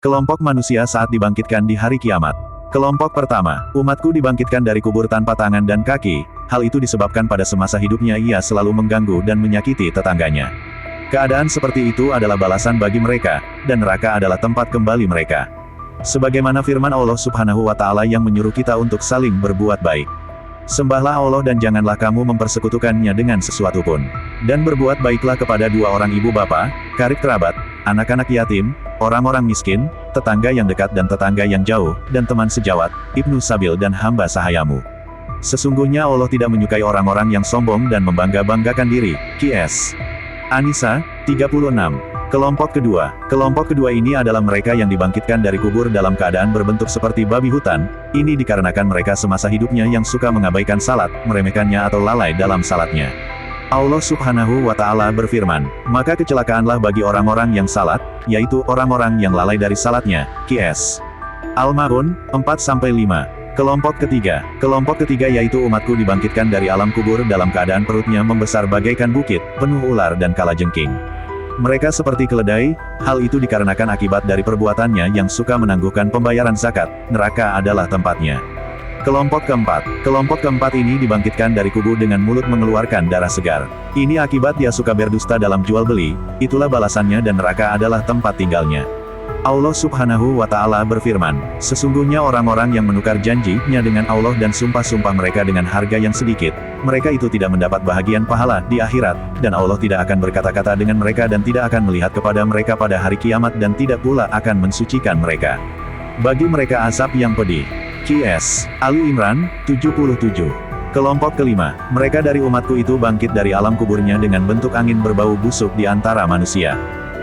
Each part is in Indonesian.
Kelompok manusia saat dibangkitkan di hari kiamat. Kelompok pertama, umatku dibangkitkan dari kubur tanpa tangan dan kaki. Hal itu disebabkan pada semasa hidupnya ia selalu mengganggu dan menyakiti tetangganya. Keadaan seperti itu adalah balasan bagi mereka, dan neraka adalah tempat kembali mereka. Sebagaimana firman Allah Subhanahu wa Ta'ala yang menyuruh kita untuk saling berbuat baik. Sembahlah Allah dan janganlah kamu mempersekutukannya dengan sesuatu pun. Dan berbuat baiklah kepada dua orang ibu bapa, karib kerabat, anak-anak yatim, orang-orang miskin, tetangga yang dekat dan tetangga yang jauh, dan teman sejawat, ibnu sabil dan hamba sahayamu. Sesungguhnya Allah tidak menyukai orang-orang yang sombong dan membangga-banggakan diri. Qs. An-Nisa, 36. Kelompok kedua ini adalah mereka yang dibangkitkan dari kubur dalam keadaan berbentuk seperti babi hutan. Ini dikarenakan mereka semasa hidupnya yang suka mengabaikan salat, meremehkannya atau lalai dalam salatnya. Allah Subhanahu wa Ta'ala berfirman, maka kecelakaanlah bagi orang-orang yang salat, yaitu orang-orang yang lalai dari salatnya. Qs. Al-Ma'un, 4-5. Kelompok ketiga yaitu umatku dibangkitkan dari alam kubur dalam keadaan perutnya membesar bagaikan bukit, penuh ular dan kalajengking. Mereka seperti keledai, hal itu dikarenakan akibat dari perbuatannya yang suka menangguhkan pembayaran zakat, neraka adalah tempatnya. Kelompok keempat ini dibangkitkan dari kubur dengan mulut mengeluarkan darah segar. Ini akibat dia suka berdusta dalam jual beli, itulah balasannya dan neraka adalah tempat tinggalnya. Allah Subhanahu wa Ta'ala berfirman, sesungguhnya orang-orang yang menukar janjinya dengan Allah dan sumpah-sumpah mereka dengan harga yang sedikit, mereka itu tidak mendapat bahagian pahala di akhirat, dan Allah tidak akan berkata-kata dengan mereka dan tidak akan melihat kepada mereka pada hari kiamat dan tidak pula akan mensucikan mereka. Bagi mereka azab yang pedih. Qs. Ali Imran, 77. Kelompok kelima, mereka dari umatku itu bangkit dari alam kuburnya dengan bentuk angin berbau busuk di antara manusia.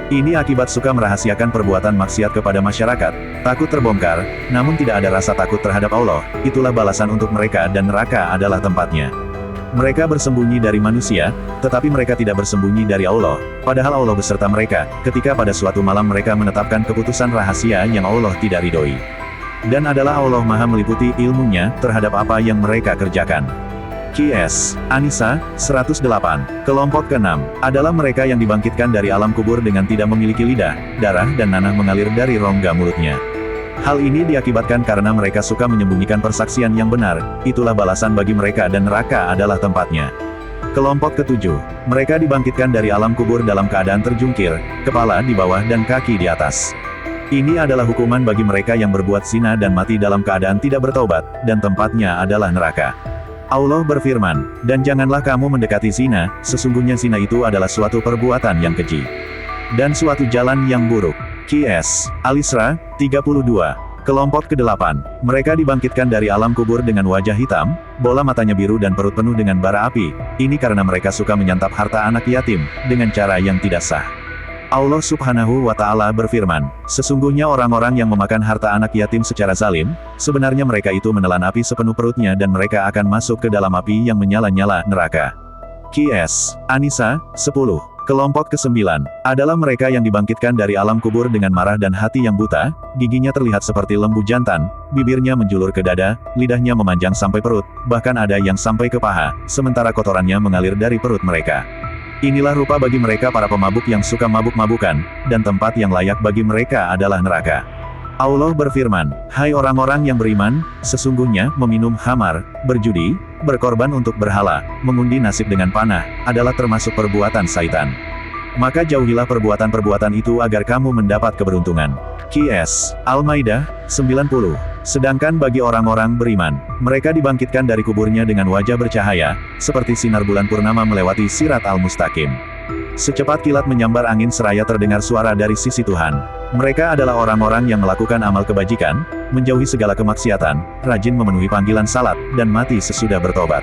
Ini akibat suka merahasiakan perbuatan maksiat kepada masyarakat, takut terbongkar, namun tidak ada rasa takut terhadap Allah, itulah balasan untuk mereka dan neraka adalah tempatnya. Mereka bersembunyi dari manusia, tetapi mereka tidak bersembunyi dari Allah, padahal Allah beserta mereka, ketika pada suatu malam mereka menetapkan keputusan rahasia yang Allah tidak ridhoi. Dan adalah Allah Maha meliputi ilmunya terhadap apa yang mereka kerjakan. Qs. An-Nisa, 108. Kelompok keenam adalah mereka yang dibangkitkan dari alam kubur dengan tidak memiliki lidah, darah dan nanah mengalir dari rongga mulutnya. Hal ini diakibatkan karena mereka suka menyembunyikan persaksian yang benar, itulah balasan bagi mereka dan neraka adalah tempatnya. Kelompok ketujuh, mereka dibangkitkan dari alam kubur dalam keadaan terjungkir, kepala di bawah dan kaki di atas. Ini adalah hukuman bagi mereka yang berbuat zina dan mati dalam keadaan tidak bertobat, dan tempatnya adalah neraka. Allah berfirman, dan janganlah kamu mendekati zina, sesungguhnya zina itu adalah suatu perbuatan yang keji. Dan suatu jalan yang buruk. Qs. Al-Isra, 32. Kelompok kedelapan, mereka dibangkitkan dari alam kubur dengan wajah hitam, bola matanya biru dan perut penuh dengan bara api. Ini karena mereka suka menyantap harta anak yatim, dengan cara yang tidak sah. Allah Subhanahu wa Ta'ala berfirman, sesungguhnya orang-orang yang memakan harta anak yatim secara zalim, sebenarnya mereka itu menelan api sepenuh perutnya dan mereka akan masuk ke dalam api yang menyala-nyala, neraka. Qs. An-Nisa, 10. Kelompok kesembilan, adalah mereka yang dibangkitkan dari alam kubur dengan marah dan hati yang buta, giginya terlihat seperti lembu jantan, bibirnya menjulur ke dada, lidahnya memanjang sampai perut, bahkan ada yang sampai ke paha, sementara kotorannya mengalir dari perut mereka. Inilah rupa bagi mereka para pemabuk yang suka mabuk-mabukan, dan tempat yang layak bagi mereka adalah neraka. Allah berfirman, hai orang-orang yang beriman, sesungguhnya meminum khamar, berjudi, berkorban untuk berhala, mengundi nasib dengan panah, adalah termasuk perbuatan syaitan. Maka jauhilah perbuatan-perbuatan itu agar kamu mendapat keberuntungan. Qs. Al-Maidah, 90. Sedangkan bagi orang-orang beriman, mereka dibangkitkan dari kuburnya dengan wajah bercahaya, seperti sinar bulan purnama melewati sirat al-mustaqim. Secepat kilat menyambar angin seraya terdengar suara dari sisi Tuhan. Mereka adalah orang-orang yang melakukan amal kebajikan, menjauhi segala kemaksiatan, rajin memenuhi panggilan salat, dan mati sesudah bertobat.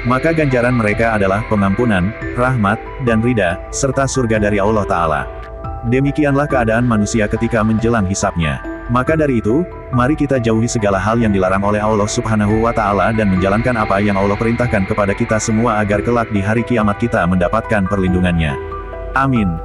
Maka ganjaran mereka adalah pengampunan, rahmat, dan ridha, serta surga dari Allah Ta'ala. Demikianlah keadaan manusia ketika menjelang hisabnya. Maka dari itu, mari kita jauhi segala hal yang dilarang oleh Allah Subhanahu wa Ta'ala dan menjalankan apa yang Allah perintahkan kepada kita semua agar kelak di hari kiamat kita mendapatkan perlindungannya. Amin.